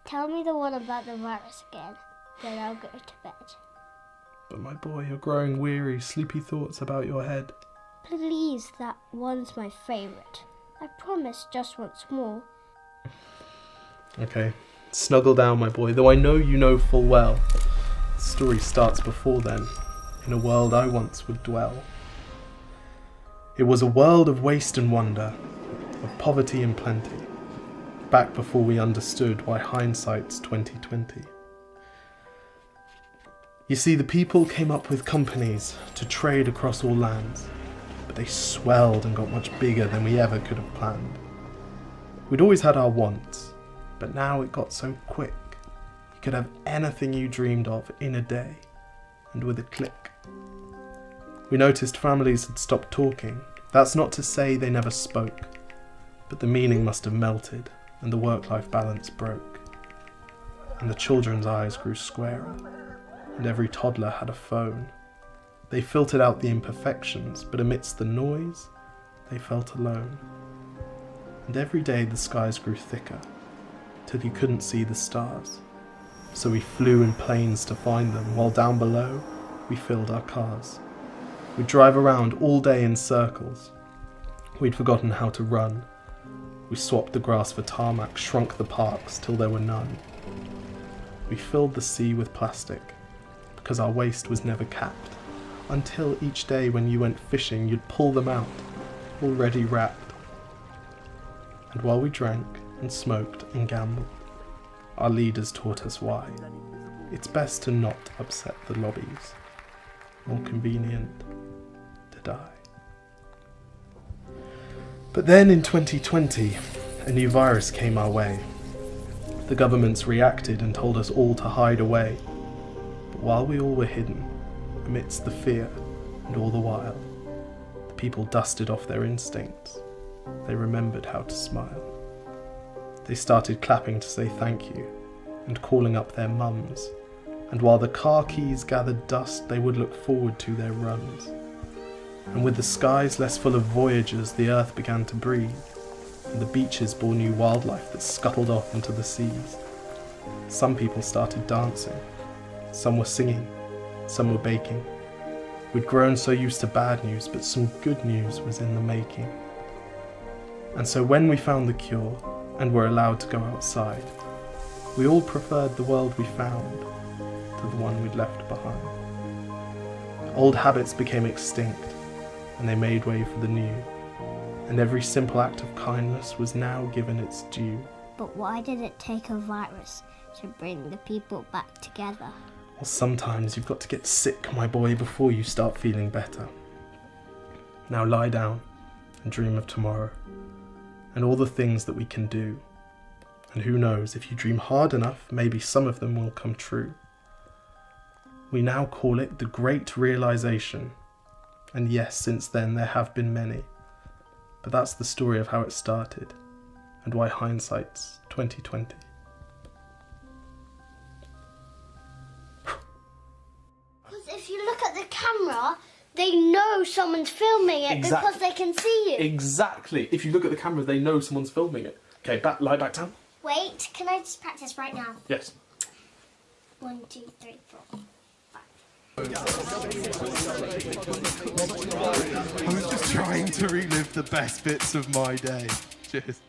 Tell me the one about the virus again, then I'll go to bed. But my boy, you're growing weary, sleepy thoughts about your head. Please, that one's my favourite. I promise just once more. Okay, snuggle down, my boy, though I know you know full well. The story starts before then, in a world I once would dwell. It was a world of waste and wonder, of poverty and plenty, back before we understood why hindsight's 2020. You see, the people came up with companies to trade across all lands, but they swelled and got much bigger than we ever could have planned. We'd always had our wants, but now it got so quick. You could have anything you dreamed of in a day, and with a click. We noticed families had stopped talking. That's not to say they never spoke, but the meaning must have melted, and the work-life balance broke. And the children's eyes grew squarer, and every toddler had a phone. They filtered out the imperfections, but amidst the noise, they felt alone. And every day the skies grew thicker, till you couldn't see the stars. So we flew in planes to find them, while down below, we filled our cars. We'd drive around all day in circles. We'd forgotten how to run. We swapped the grass for tarmac, shrunk the parks till there were none. We filled the sea with plastic, because our waste was never capped, until each day when you went fishing you'd pull them out, already wrapped. And while we drank and smoked and gambled, our leaders taught us why. It's best to not upset the lobbies, more convenient to die. But then in 2020, a new virus came our way. The governments reacted and told us all to hide away. But while we all were hidden, amidst the fear and all the while, the people dusted off their instincts. They remembered how to smile. They started clapping to say thank you and calling up their mums. And while the car keys gathered dust, they would look forward to their runs. And with the skies less full of voyagers, the earth began to breathe, and the beaches bore new wildlife that scuttled off into the seas. Some people started dancing, some were singing, some were baking. We'd grown so used to bad news, but some good news was in the making. And so when we found the cure, and were allowed to go outside, we all preferred the world we found to the one we'd left behind. Old habits became extinct, and they made way for the new, and every simple act of kindness was now given its due. But why did it take a virus to bring the people back together? Well, sometimes you've got to get sick, my boy, before you start feeling better. Now lie down and dream of tomorrow, and all the things that we can do. And who knows, if you dream hard enough, maybe some of them will come true. We now call it the Great Realization. And yes, since then there have been many. But that's the story of how it started, and why hindsight's 2020. Because if you look at the camera, they know someone's filming it because they can see you. Exactly. If you look at the camera, they know someone's filming it. Okay, lie back down. Wait, can I just practice right now? Yes. 1, 2, 3, 4. I was just trying to relive the best bits of my day. Cheers.